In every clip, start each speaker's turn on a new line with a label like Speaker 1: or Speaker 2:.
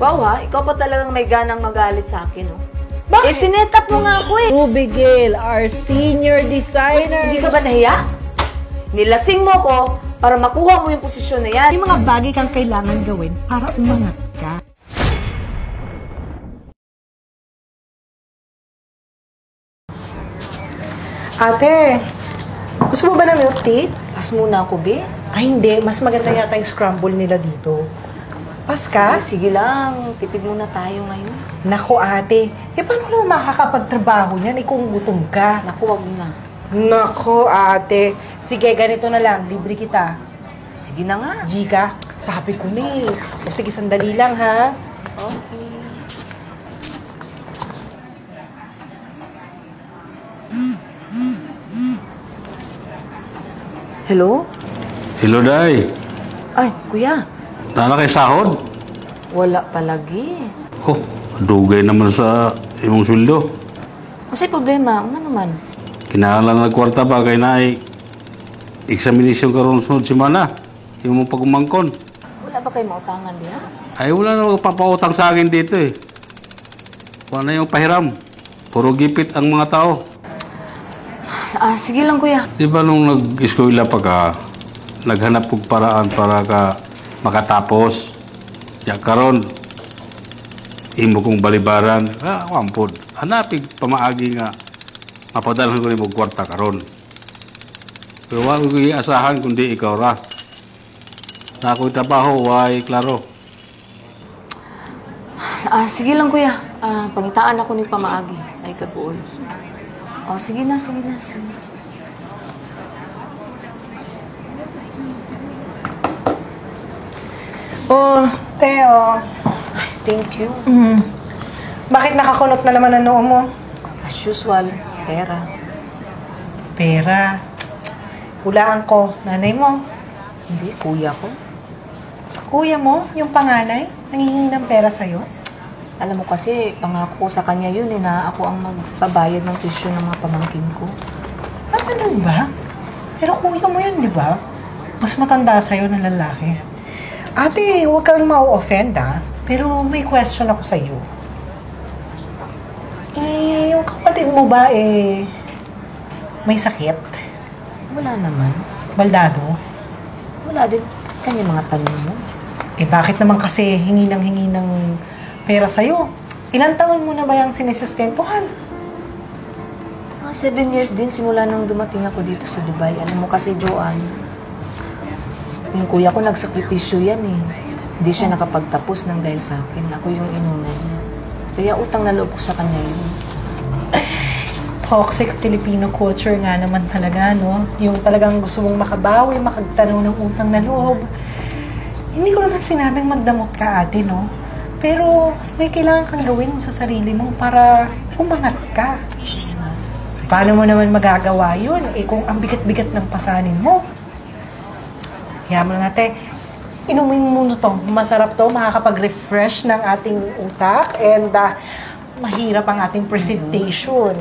Speaker 1: Wow ha, ikaw pa talagang may ganang magalit sa akin, oh.
Speaker 2: Bakit?
Speaker 1: Eh, sinetap mo nga ako eh.
Speaker 2: Ruby Gale, our senior designer.
Speaker 1: Hindi ka ba nahiya? Nilasing mo ko para makuha mo yung posisyon na yan.
Speaker 2: May mga bagay kang kailangan gawin para umangat ka. Ate, gusto mo ba ng milk tea?
Speaker 1: Pas muna ako, be.
Speaker 2: Ay, hindi. Mas maganda yata yung scramble nila dito. Pas ka?
Speaker 1: Sige lang, tipid muna tayo ngayon.
Speaker 2: Naku, ate. Eh, paano naman makakapagtrabaho niyan? Eh, kung gutom ka.
Speaker 1: Naku, wag na.
Speaker 2: Naku, ate. Sige, ganito na lang. Libre kita.
Speaker 1: Sige na nga.
Speaker 2: Jika, sabi ko na eh. O sige, sandali lang, ha?
Speaker 1: Okay. Hello?
Speaker 3: Hello, Day.
Speaker 1: Ay, kuya.
Speaker 3: Nala kay sahod?
Speaker 1: Wala palagi.
Speaker 3: Oh, dugay naman sa imong sweldo.
Speaker 1: Kasi problema, ano naman?
Speaker 3: Kinahanglan na kwarta ba kay naay examination karon sunod semana. Imong pagumangkon.
Speaker 1: Wala ba kayo mautangan diha?
Speaker 3: Ay, wala na magpapautang sa akin dito eh. Wala na yung pahiram. Puro gipit ang mga tao.
Speaker 1: Sige lang, kuya.
Speaker 3: Di ba nung nag-eskwela pa ka, naghanap kong paraan para ka makatapos. Ya karon, imo kong balibaran. Wampod. Hanapig pamaagi nga mapadalhan ko ni mong kwarta karon. Pero wala ko iasahan kundi ikaw ra. Na ako'y trabaho, why, klaro.
Speaker 1: Sige lang, kuya. Pangitaan ako ni pamaagi. Ay, kabuol. Sige na, sige na, sige na.
Speaker 2: Oh, Teo.
Speaker 1: Thank you.
Speaker 2: Bakit nakakunot na naman ang noo mo?
Speaker 1: As usual, pera.
Speaker 2: Pera. Hulaan ko. Nanay mo.
Speaker 1: Hindi, kuya ko.
Speaker 2: Kuya mo, yung panganay, nangihingi ng pera sa'yo?
Speaker 1: Alam mo kasi, pangako ko sa kanya yun na ako ang magbabayad ng tuition ng mga pamangkin ko.
Speaker 2: Ganun ba? Pero kuya mo yun, di ba? Mas matanda sa'yo na lalaki. Ate, huwag kang ma-offend, pero may question ako sa'yo. Yung kapatid mo ba, may sakit?
Speaker 1: Wala naman.
Speaker 2: Baldado?
Speaker 1: Wala din. Kanya mga tanong mo.
Speaker 2: Bakit naman kasi hingi ng pera sa'yo? Ilang taon mo na ba yung sinisistentuhan?
Speaker 1: Mga 7 years din simula nung dumating ako dito sa Dubai. Alam mo kasi, Joanne, yung kuya ko nagsakripisyo yan eh. Hindi siya nakapagtapos ng dahil sa akin. Ako yung inuna niya. Kaya utang na loob ko sa kanya yun.
Speaker 2: Toxic Filipino culture nga naman talaga, no? Yung talagang gusto mong makabawi, makagtanaw ng utang na loob. Hindi ko naman sinabing magdamot ka, ate, no? Pero may kailangan kang gawin sa sarili mo para umangat ka. Paano mo naman magagawa yun? Kung ang bigat-bigat ng pasanin mo. Kaya mo lang, ate, inumin mo to. Masarap to, makakapag-refresh ng ating utak and mahirap ang ating presentation.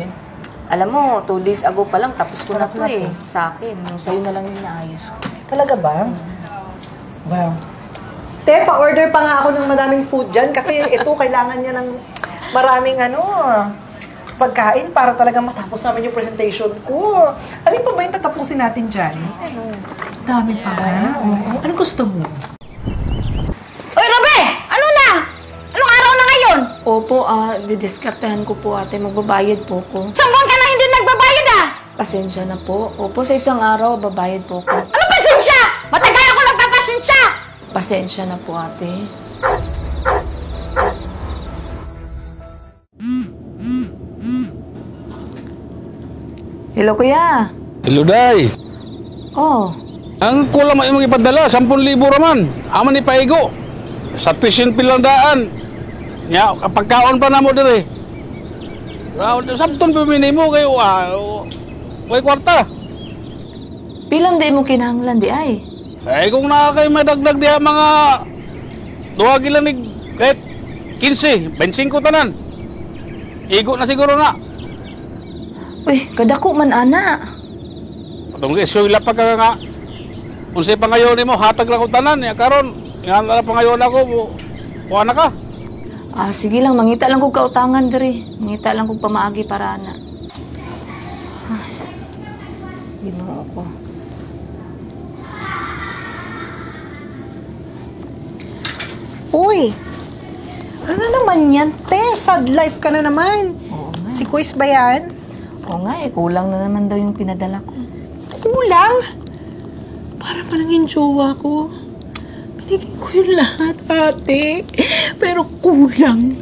Speaker 1: Alam mo, 2 days ago pa lang, tapos ko na to eh. Sa akin. Yung sa'yo na lang yung naayos ko.
Speaker 2: Talaga ba? Wow. Te, pa-order pa nga ako ng madaming food dyan kasi ito, kailangan niya ng maraming pagkain para talaga matapos namin yung presentation ko. Alin pa ba yung tatapusin natin dyan? Dami pa ba? Ano gusto mo?
Speaker 4: Uy, Robe! Ano na? Anong araw na ngayon?
Speaker 1: Opo, didiskartehan ko po ate. Magbabayad po ko.
Speaker 4: Sambon ka na hindi nagbabayad
Speaker 1: Pasensya na po. Opo, sa isang araw, babayad po ko.
Speaker 4: Ano pasensya? Matagal ako nagpapasensya!
Speaker 1: Pasensya na po ate. Hello, kuya.
Speaker 3: Hello, Day.
Speaker 1: Oh.
Speaker 3: Ang kulang mo imong ipadala, 10,000 raman. Aman ni paigo. Sa tuition pilang daan. Nya, pagkaon pa na mo dire. Sabton pa minimo kayo, may kwarta.
Speaker 1: Pilang di mo kinahanglan di ay?
Speaker 3: Kung nakakay madagdag diha mga duha gilang ni kahit 15, 25 tanan. Igo na siguro na.
Speaker 1: Uy, kadako man ana.
Speaker 3: Patong eskwela pa ka nga. Unsay pangayon nimo hatag lang ko tanan ya karon. Nga na pangayon ako, kuha na ka.
Speaker 1: Sige lang, mangita lang kong kautangan diri. Mangita lang kong pamaagi para na. Ay, Ginoo ko.
Speaker 2: Uy! Ano na naman yan, te? Sad life ka na naman.
Speaker 1: Oo nga.
Speaker 2: Si Quiz ba yan?
Speaker 1: Oo nga kulang na naman daw yung pinadala ko.
Speaker 2: Kulang? Para pa lang yung jowa ko. Binigay ko yung lahat, ate. Pero kulang.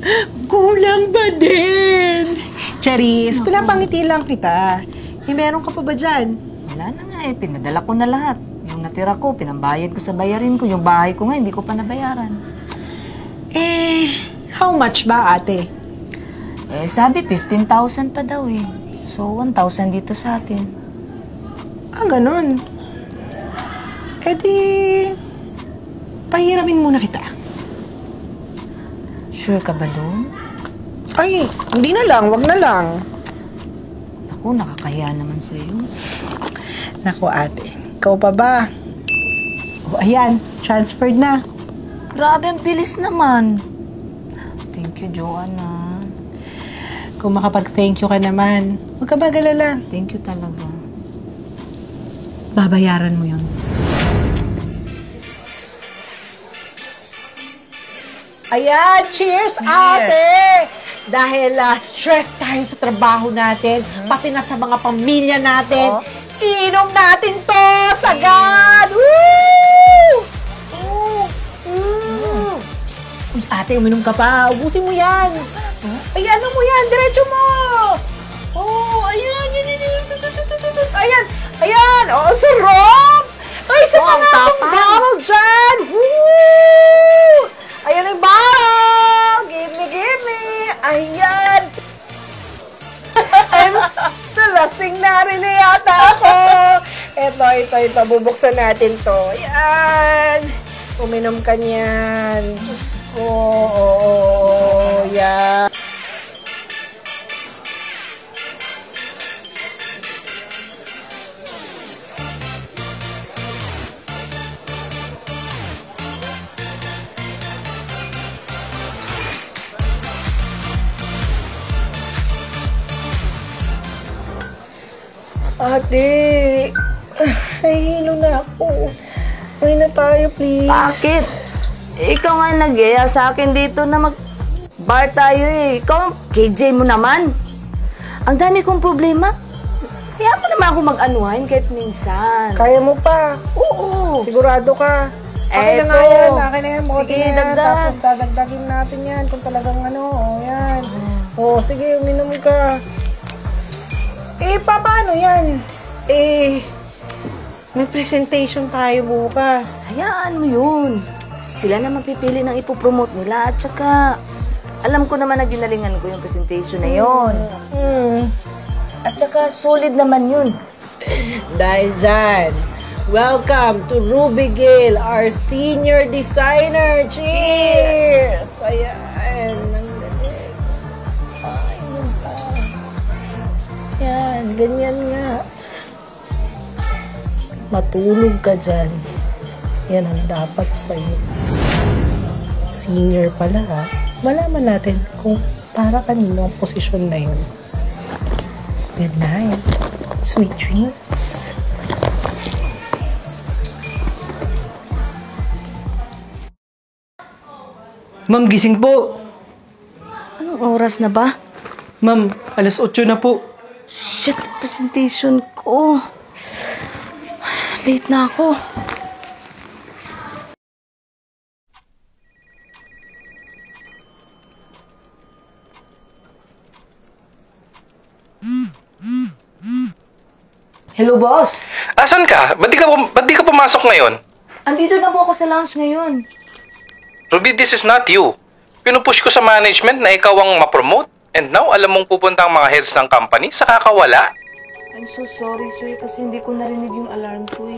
Speaker 2: Kulang ba din? Charis, pinapangiti lang kita. Meron ka pa ba dyan?
Speaker 1: Wala na nga pinadala ko na lahat. Yung natira ko, pinambayad ko sa bayarin ko. Yung bahay ko nga, hindi ko pa nabayaran.
Speaker 2: How much ba, ate?
Speaker 1: Sabi 15,000 pa daw So, 1,000 dito sa atin.
Speaker 2: Ganun. Di, pahiramin muna kita.
Speaker 1: Sure ka ba doon?
Speaker 2: Ay, hindi na lang, wag na lang.
Speaker 1: Ako, nakakaya naman sa'yo.
Speaker 2: Naku, ate, ikaw pa ba? Ayan, transferred na.
Speaker 1: Grabe, ang bilis naman. Thank you, Joanna.
Speaker 2: Kung makapag-thank you ka naman, huwag ka mag-alala.
Speaker 1: Thank you talaga.
Speaker 2: Babayaran mo yun. Ayan, cheers, ate! Dahil stress tayo sa trabaho natin, pati na sa mga pamilya natin, iinom natin to! Sagad! Woo! Uy, ate, uminom ka pa. Ubusin mo yan. Ay, ano mo yan? Diretso mo! Ayan, Ayan! Ayan! Sarap! Ay, sa mga akong bottle dyan! Woo! Ayan ang bottle! Give me! Ayan! I'm still lasing na rin yata ako. Ito. Bubuksan natin to. Ayan! Uminom ka niyan. Diyos ko. Yan. Ate, nahihilo na ako. Uwi na tayo, please.
Speaker 4: Bakit? Ikaw nga nag-iya sa akin dito na mag-bar tayo Ikaw, KJ mo naman. Ang dami kong problema. Kaya mo naman ako mag-unwind kahit minsan.
Speaker 2: Kaya mo pa.
Speaker 4: Oo.
Speaker 2: Sigurado ka. Akin na nga yan. Akin na yan. Bote
Speaker 4: Sige,
Speaker 2: na yan.
Speaker 4: dagdag.
Speaker 2: Tapos dadagdagin natin yan kung talagang yan. Sige, uminom ka. Paano yan? May presentation tayo bukas.
Speaker 4: Hayaan mo yun. Sila na mapipili ng ipopromote nila. At saka, alam ko naman na ginalingan ko yung presentation na yun. At saka, solid naman yun.
Speaker 2: Dahil dyan, welcome to Ruby Gale, our senior designer. Cheers! Ayan, ang galing. Ay, yan, ganyan nga. Matulog ka dyan. Yan ang dapat sa'yo. Senior pala ha. Malaman natin kung para kanino ang posisyon na yun. Good night. Sweet dreams.
Speaker 5: Ma'am, gising po.
Speaker 4: Anong oras na ba?
Speaker 5: Ma'am, 8:00 na po.
Speaker 4: Shit, presentation ko. Late na ako.
Speaker 1: Hello, boss.
Speaker 6: Asan ka? Ba't di ka pumasok ngayon?
Speaker 1: Andito na po ako sa lounge ngayon.
Speaker 6: Ruby, this is not you. Pinupush ko sa management na ikaw ang ma-promote. And now, alam mong pupunta ang mga heads ng company sa kakawala.
Speaker 1: I'm so sorry, sir, kasi hindi ko narinig yung alarm ko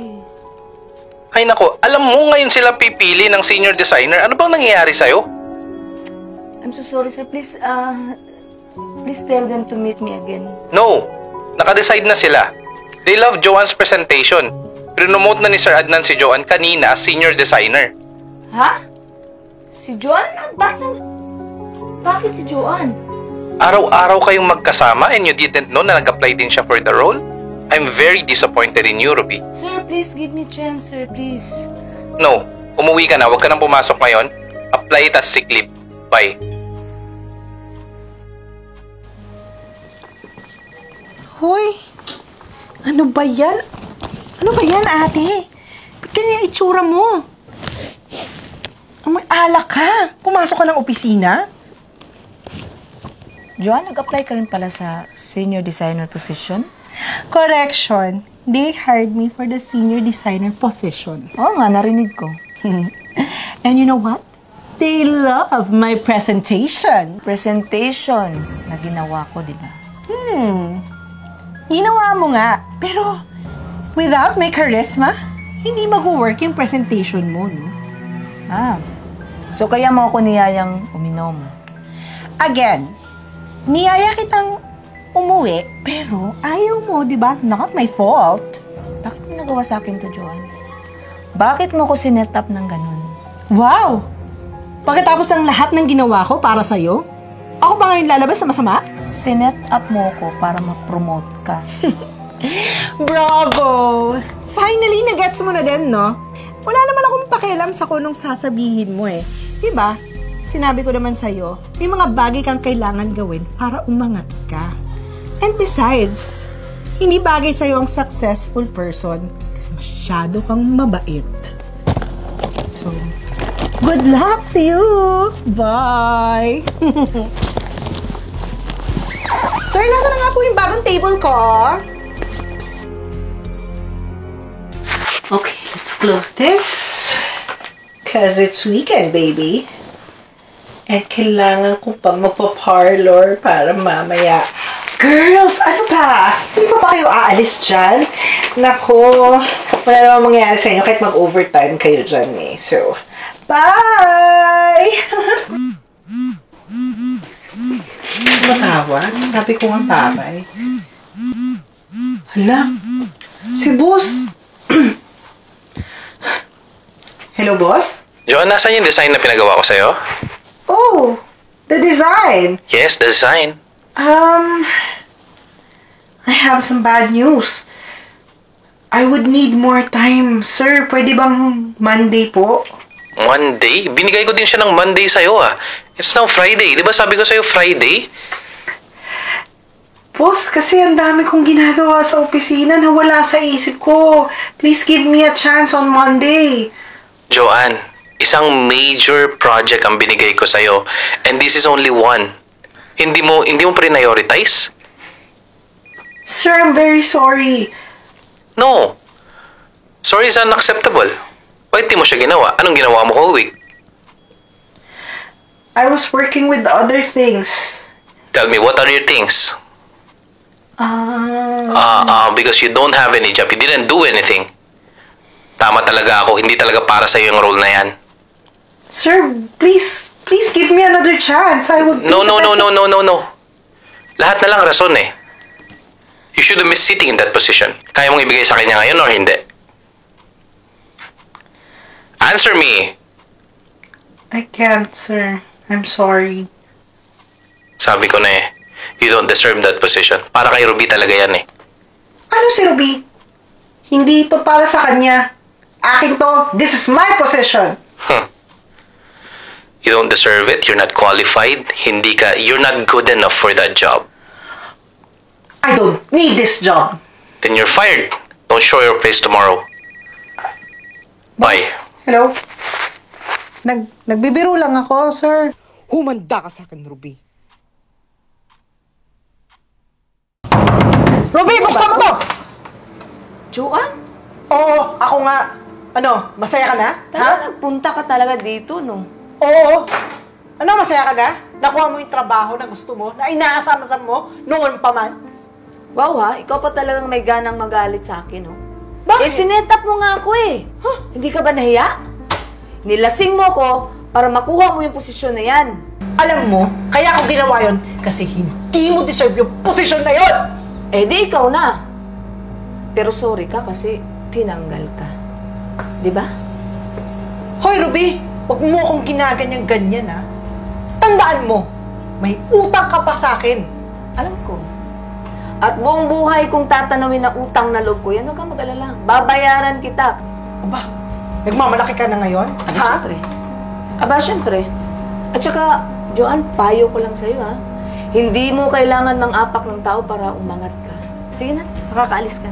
Speaker 6: Ay nako, alam mo ngayon sila pipili ng senior designer. Ano bang nangyayari sa'yo?
Speaker 1: I'm so sorry, sir. Please tell them to meet me again.
Speaker 6: No, nakadecide na sila. They love Joanne's presentation. Prinomote na ni Sir Adnan si Joanne kanina as senior designer.
Speaker 1: Ha? Si Joanne? Bakit?
Speaker 4: Bakit si Joanne?
Speaker 6: Araw-araw kayong magkasama and you didn't know na nag-apply din siya for the role? I'm very disappointed in you, Ruby.
Speaker 4: Sir, please give me chance, sir, please.
Speaker 6: No, umuwi ka na. Huwag ka nang pumasok ngayon. Apply it as sick leave. Bye.
Speaker 2: Hoy, ano ba yan? Ano ba yan, ate? Ba't ganyan itsura mo? May alak ka. Pumasok ka ng opisina?
Speaker 1: Joanne, nag-apply ka rin pala sa senior designer position?
Speaker 2: Correction. They hired me for the senior designer position.
Speaker 1: Oo nga, narinig ko.
Speaker 2: And you know what? They love my presentation.
Speaker 1: Presentation na ginawa ko, di ba?
Speaker 2: Ginawa mo nga. Pero, without my charisma, hindi mag-work yung presentation mo, no?
Speaker 1: So kaya mo ako niyayang uminom.
Speaker 2: Again, niyaya kitang umuwi, pero ayaw mo, di ba? Not my fault.
Speaker 1: Bakit mo nagawa sa akin to, Joanne? Bakit mo ko sinet up ng ganun?
Speaker 2: Wow! Pagkatapos ng lahat ng ginawa ko para sa'yo, ako ba ngayon lalabas na masama?
Speaker 1: Sinet up mo ko para ma-promote ka.
Speaker 2: Bravo! Finally, nagets mo na din, no? Wala naman akong pakialam sa kung anong sasabihin mo eh. Diba? Sinabi ko naman sa'yo, may mga bagay kang kailangan gawin para umangat ka. And besides, hindi bagay sa'yo ang successful person kasi masyado kang mabait. So, good luck to you! Bye! Sir, nasa na nga po yung bagong table ko? Okay, let's close this. Cause it's weekend, baby. And kailangan ko pa magpa-parlor para mamaya. Girls, ano ba? Hindi pa ba kayo aalis dyan? Nako, wala namang mangyayari sa inyo kahit mag-overtime kayo dyan eh. So, bye! Matawag? Sabi ko nga bye. Hala, si boss. Hello, boss?
Speaker 6: Joanne, nasan yung design na pinagawa ko sa'yo?
Speaker 2: Oh, the design.
Speaker 6: Yes, the design.
Speaker 2: I have some bad news. I would need more time. Sir, pwede bang Monday po?
Speaker 6: Monday? Binigay ko din siya ng Monday sa'yo ah. It's now Friday. Di ba sabi ko sa'yo Friday?
Speaker 2: Boss, kasi ang dami kong ginagawa sa opisina na wala sa isip ko. Please give me a chance on Monday.
Speaker 6: Joanne, isang major project ang binigay ko sa'yo. And this is only one. Hindi mo prioritize?
Speaker 2: Sir, I'm very sorry.
Speaker 6: No. Sorry is unacceptable. Bakit di mo siya ginawa? Anong ginawa mo whole week?
Speaker 2: I was working with other things.
Speaker 6: Tell me, what are your things? Because you don't have any job. You didn't do anything. Tama talaga ako. Hindi talaga para sa'yo yung role na yan.
Speaker 2: Sir, please give me another chance. I will...
Speaker 6: No. Lahat na lang rason eh. You shouldn't be sitting in that position. Kaya mong ibigay sa kanya ngayon or hindi? Answer me.
Speaker 2: I can't, sir. I'm sorry.
Speaker 6: Sabi ko na eh, you don't deserve that position. Para kay Ruby talaga yan eh.
Speaker 2: Ano si Ruby? Hindi ito para sa kanya. Akin to. This is my position.
Speaker 6: You don't deserve it. You're not qualified. You're not good enough for that job.
Speaker 2: I don't need this job.
Speaker 6: Then you're fired. Don't show your face tomorrow. Bye.
Speaker 2: Hello? Nagbibiro lang ako, sir. Humanda ka sa akin, Ruby. Ruby, buksan mo to!
Speaker 4: Joanne?
Speaker 2: Oo, ako nga. Ano, masaya ka na?
Speaker 4: Talaga nagpunta ka talaga dito, no?
Speaker 2: Oo. Ano, masaya ka na? Nakuha mo yung trabaho na gusto mo, na inaasama-sama mo, noon pa man.
Speaker 4: Wow ha, ikaw pa talagang may ganang magalit sa akin, no?
Speaker 2: Bakit?
Speaker 4: Eh, sinetap mo nga ako eh. Hindi ka ba nahiya? Nilasing mo ko para makuha mo yung posisyon na yan.
Speaker 2: Alam mo, kaya ako ginawa yun kasi hindi mo deserve yung posisyon na yun!
Speaker 4: Eh di ikaw na. Pero sorry ka kasi tinanggal ka. Di ba?
Speaker 2: Hoy, Ruby! Huwag mo akong ginaganyan-ganyan, ha? Tandaan mo, May utang ka pa sa akin.
Speaker 1: Alam ko. At buong buhay kong tatanawin na utang na loob ko, yan, huwag kang mag-alala. Babayaran kita.
Speaker 2: Aba, nagmamalaki ka na ngayon?
Speaker 1: Siyempre. Siyempre. At saka, Joanne, payo ko lang sa'yo, ha? Hindi mo kailangan mang apak ng tao para umangat ka. Sige na, makakaalis ka.